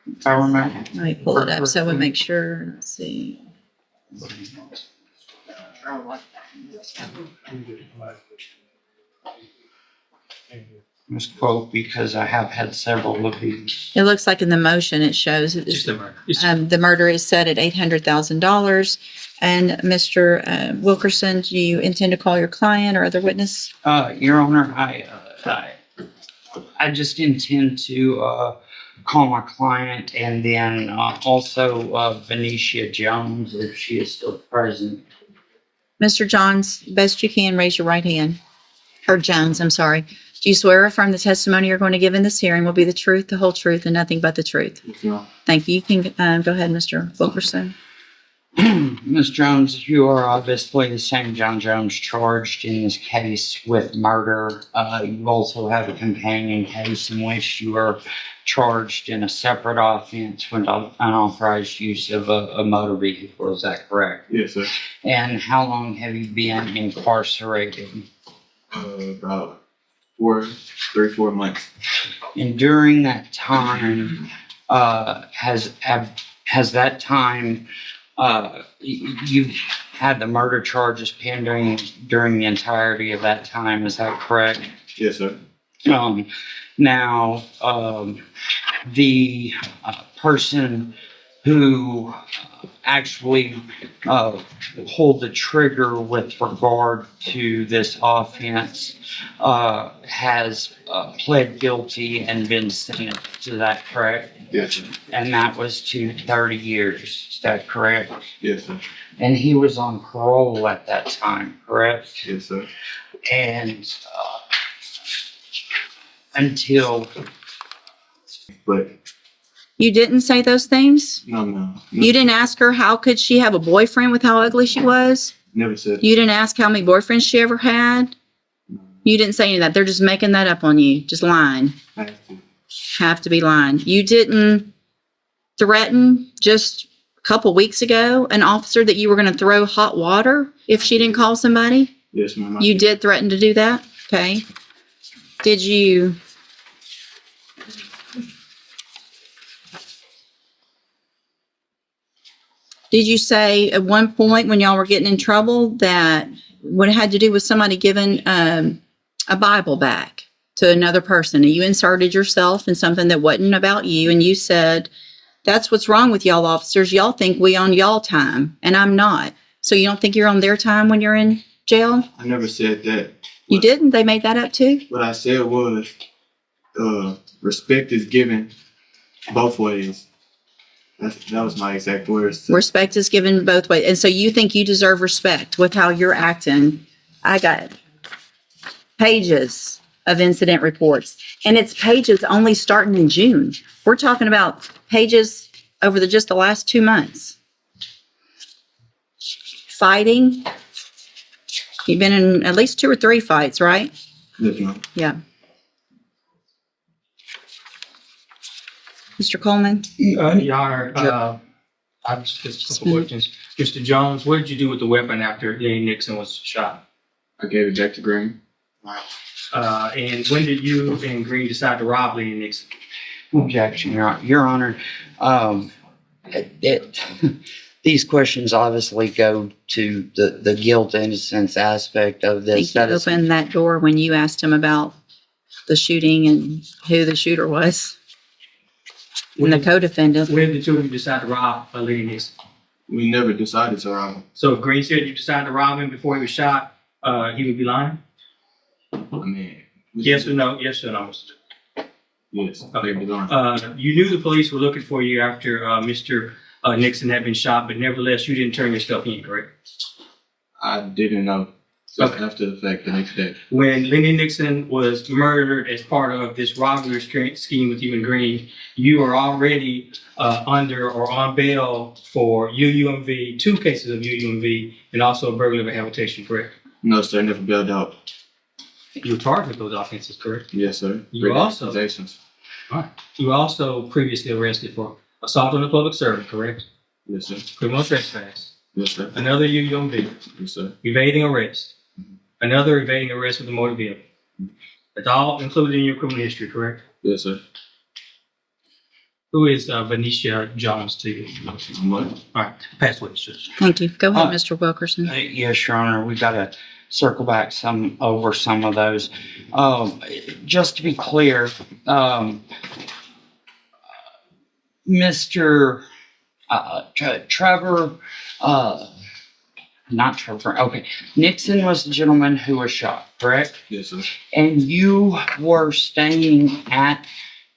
if I remember. Let me pull it up so we make sure. Let's see. Misquote because I have had several of these. It looks like in the motion it shows Just the murder. the murder is set at $800,000. And Mr. Wilkerson, do you intend to call your client or other witness? Your Honor, I just intend to call my client and then also Venetia Jones if she is still present. Mr. Johns, best you can, raise your right hand. Or Jones, I'm sorry. Do you swear or affirm the testimony you're going to give in this hearing will be the truth, the whole truth, and nothing but the truth? No. Thank you. You can go ahead, Mr. Wilkerson. Ms. Jones, you are obviously the same John Jones charged in this case with murder. You also have a companion case in which you are charged in a separate offense with unauthorized use of a motor vehicle. Is that correct? Yes, sir. And how long have you been incarcerated? About 3-4 months. And during that time, has that time, you had the murder charges pending during the entirety of that time, is that correct? Yes, sir. Now, the person who actually pulled the trigger with regard to this offense has pled guilty and been sentenced. Is that correct? Yes, sir. And that was to 30 years. Is that correct? Yes, sir. And he was on parole at that time, correct? Yes, sir. And until But You didn't say those things? no. You didn't ask her how could she have a boyfriend with how ugly she was? Never said. You didn't ask how many boyfriends she ever had? You didn't say any of that. They're just making that up on you. Just lying. I have to. Have to be lying. You didn't threaten just a couple weeks ago an officer that you were going to throw hot water if she didn't call somebody? Yes, ma'am. You did threaten to do that? Okay. Did you say at one point when y'all were getting in trouble that what it had to do with somebody giving a Bible back to another person and you inserted yourself in something that wasn't about you and you said, that's what's wrong with y'all officers. Y'all think we on y'all time and I'm not. So you don't think you're on their time when you're in jail? I never said that. You didn't? They made that up too? What I said was, respect is given both ways. That was my exact words. Respect is given both ways. And so you think you deserve respect with how you're acting. I got pages of incident reports. And it's pages only starting in June. We're talking about pages over just the last 2 months. Fighting. You've been in at least 2 or 3 fights, right? Yes, ma'am. Yeah. Mr. Coleman? Your Honor, I have just a couple questions. Mr. Jones, what did you do with the weapon after Lenny Nixon was shot? I gave it back to Green. And when did you and Green decide to rob Lenny Nixon? objection, Your Honor. These questions obviously go to the guilt innocence aspect of I this. think you opened that door when you asked him about the shooting and who the shooter was. And the co-defendant. When did the two of you decide to rob Lenny Nixon? We never decided to rob him. So if Green said you decided to rob him before he was shot, he would be lying? I mean, Yes or no? Yes or no? yes. Okay. They'd be lying. You knew the police were looking for you after Mr. Nixon had been shot, but nevertheless, you didn't turn yourself in, correct? I didn't know. So Okay. after the fact, the next day. When Lenny Nixon was murdered as part of this robbery scheme with you and Green, you are already under or on bail for UUMV, 2 cases of UUMV, and also a burglary of a habitation, correct? No, sir. Never bailed out. You were charged with those offenses, correct? Yes, sir. You Written also- accusations. You were also previously arrested for assault on a public servant, correct? Yes, sir. Criminal trespass, Yes, sir. another UUMV, Yes, sir. evading arrest, another evading arrest with a motor vehicle. That's all included in your criminal history, correct? Yes, sir. Who is Venetia Jones to you? What? All right, pass witness, Judge. Thank you. Go ahead, Uh, Mr. Wilkerson. Yes, Your Honor, we got to circle back over some of those. Just to be clear, Mr. Trevor, not Trevor, okay, Nixon was the gentleman who was shot, correct? Yes, sir. And you were staying at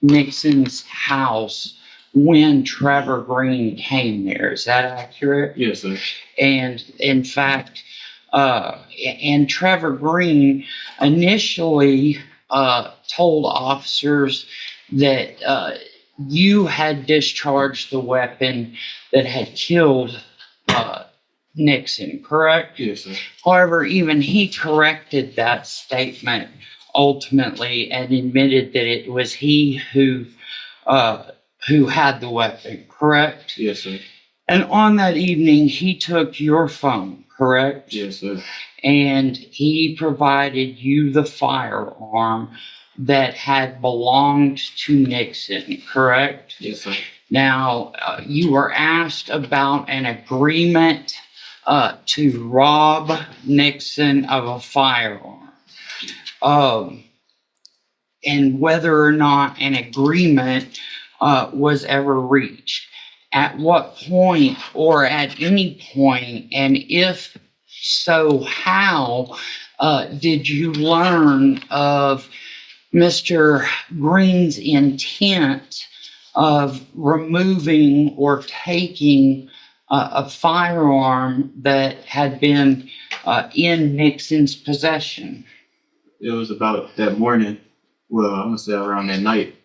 Nixon's house when Trevor Green came there. Is that accurate? Yes, sir. And in fact, and Trevor Green initially told officers that you had discharged the weapon that had killed Nixon, correct? Yes, sir. However, even he corrected that statement ultimately and admitted that it was he who had the weapon, correct? Yes, sir. And on that evening, he took your phone, correct? Yes, sir. And he provided you the firearm that had belonged to Nixon, correct? Yes, sir. Now, you were asked about an agreement to rob Nixon of a firearm. And whether or not an agreement was ever reached. At what point or at any point, and if so, how did you learn of Mr. Green's intent of removing or taking a firearm that had been in Nixon's possession? It was about that morning. Well, I'm gonna say around that night,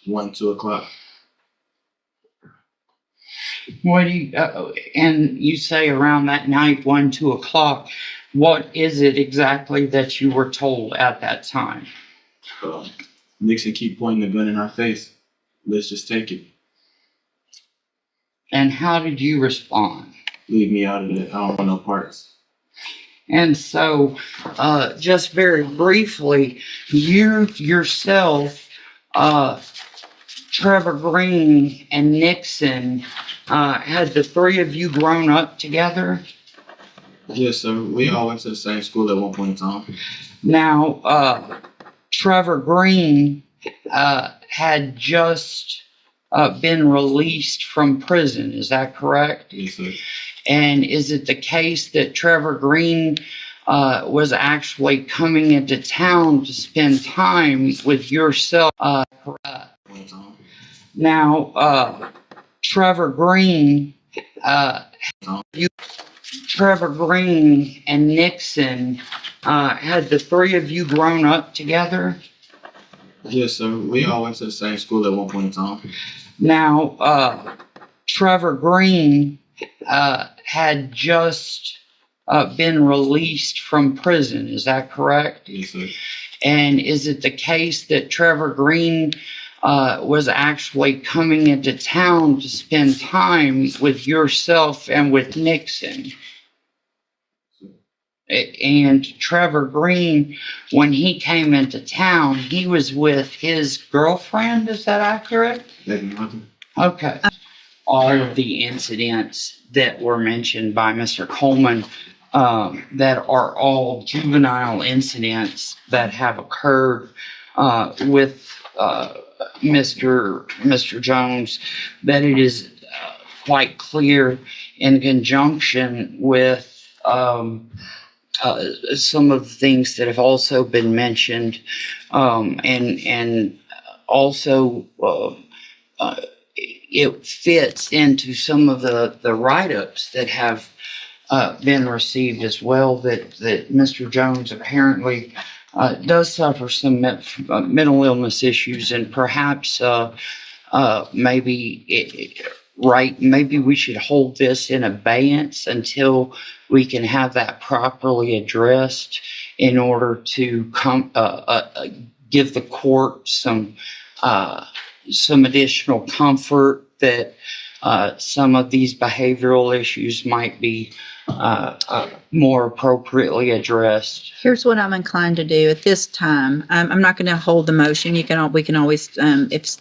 1, 2 o'clock. What do you, and you say around that night, 1, 2 o'clock, what is it exactly that you were told at that time? Nixon keep pointing the gun in our face. Let's just take it. And how did you respond? Leave me out of it. I don't want no parts. And so, just very briefly, you yourself, Trevor Green and Nixon, had the three of you grown up together? Yes, sir. We all went to the same school at one point in time. Now, Trevor Green had just been released from prison, is that correct? Yes, sir. And is it the case that Trevor Green was actually coming into town to spend time with yourself? Now, Trevor Green, Trevor Green and Nixon, had the three of you grown up together? Yes, sir. We all went to the same school at one point in time. Now, Trevor Green had just been released from prison, is that correct? Yes, sir. And is it the case that Trevor Green was actually coming into town to spend time with yourself and with Nixon? And Trevor Green, when he came into town, he was with his girlfriend, is that accurate? Okay. All of the incidents that were mentioned by Mr. Coleman that are all juvenile incidents that have occurred with Mr. Jones, that it is quite clear in conjunction with some of the things that have also been mentioned, and also it fits into some of the write-ups that have been received as well, that Mr. Jones apparently does suffer some mental illness issues, and perhaps maybe we should hold this in abeyance until we can have that properly addressed in order to give the court some additional comfort that some of these behavioral issues might be more appropriately addressed. Here's what I'm inclined to do at this time. I'm not going to hold the motion. We can always, if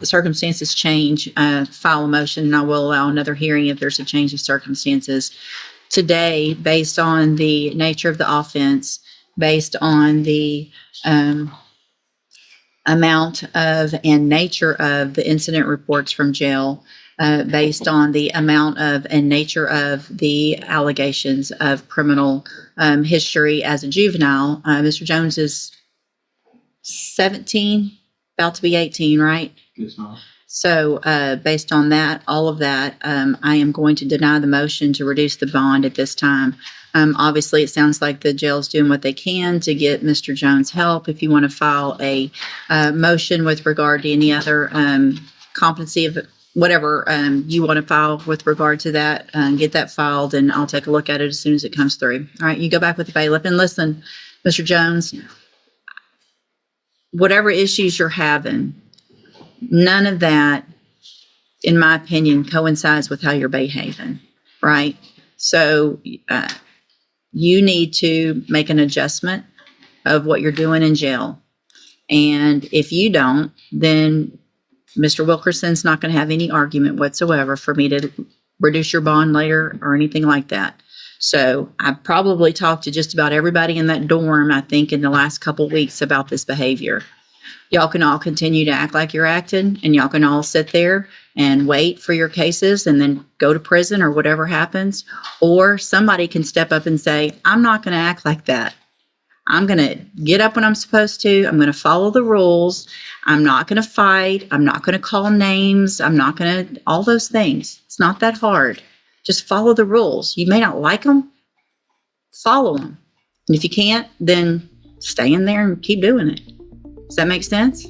circumstances change, file a motion, and I will allow another hearing if there's a change of circumstances. Today, based on the nature of the offense, based on the amount of and nature of the incident reports from jail, based on the amount of and nature of the allegations of criminal history as a juvenile, Mr. Jones is 17, about to be 18, right? Yes, ma'am. So based on that, all of that, I am going to deny the motion to reduce the bond at this time. Obviously, it sounds like the jail's doing what they can to get Mr. Jones help. If you want to file a motion with regard to any other competency of whatever you want to file with regard to that, get that filed, and I'll take a look at it as soon as it comes through. All right, you go back with the bailiff. And listen, Mr. Jones, whatever issues you're having, none of that, in my opinion, coincides with how you're behaving, right? So you need to make an adjustment of what you're doing in jail. And if you don't, then Mr. Wilkerson's not going to have any argument whatsoever for me to reduce your bond later or anything like that. So I've probably talked to just about everybody in that dorm, I think, in the last couple of weeks about this behavior. Y'all can all continue to act like you're acting, and y'all can all sit there and wait for your cases and then go to prison or whatever happens. Or somebody can step up and say, I'm not going to act like that. I'm going to get up when I'm supposed to. I'm going to follow the rules. I'm not going to fight. I'm not going to call names. I'm not going to, all those things. It's not that hard. Just follow the rules. You may not like them. Follow them. And if you can't, then stay in there and keep doing it. Does that make sense?